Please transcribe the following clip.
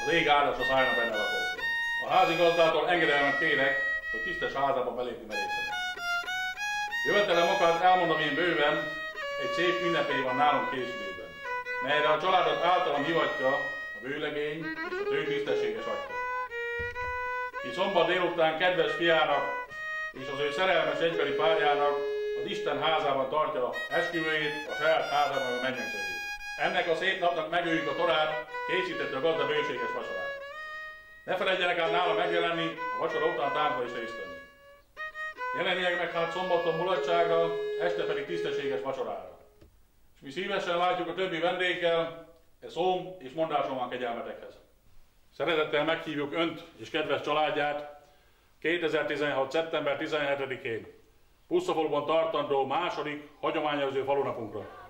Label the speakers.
Speaker 1: az ég áldassa szálljon benne lakókon. A házigazdától engedelmet kérek, hogy tisztes házába belépni merészenek. Jövetelem okát elmondom én bőven, egy szép ünnepély van nálunk készülőben, melyre a családot általam hivatja a vőlegény és a ő tisztességes atya. Ki szombat délután kedves fiának és az ő szerelmes egybeli párjának az Isten házában tartja esküvőjét, a saját házában a mennyegzőjét. Ennek a szép napnak megöljük a torát, készítette a gazda bőséges vacsorát. Ne feledjenek el nála megjelenni, a vacsora után táncba is részt venni. Jelenjék meg hát szombaton mulatságra, este pedig tisztességes vacsorára. És mi szívesen látjuk a többi vendéggel, e szóm és mondásom van kegyelmetekhez. Szeretettel meghívjuk Önt és kedves családját 2016. szeptember 17-én Pusztafaluban tartandó második hagyományőrző falunapunkra.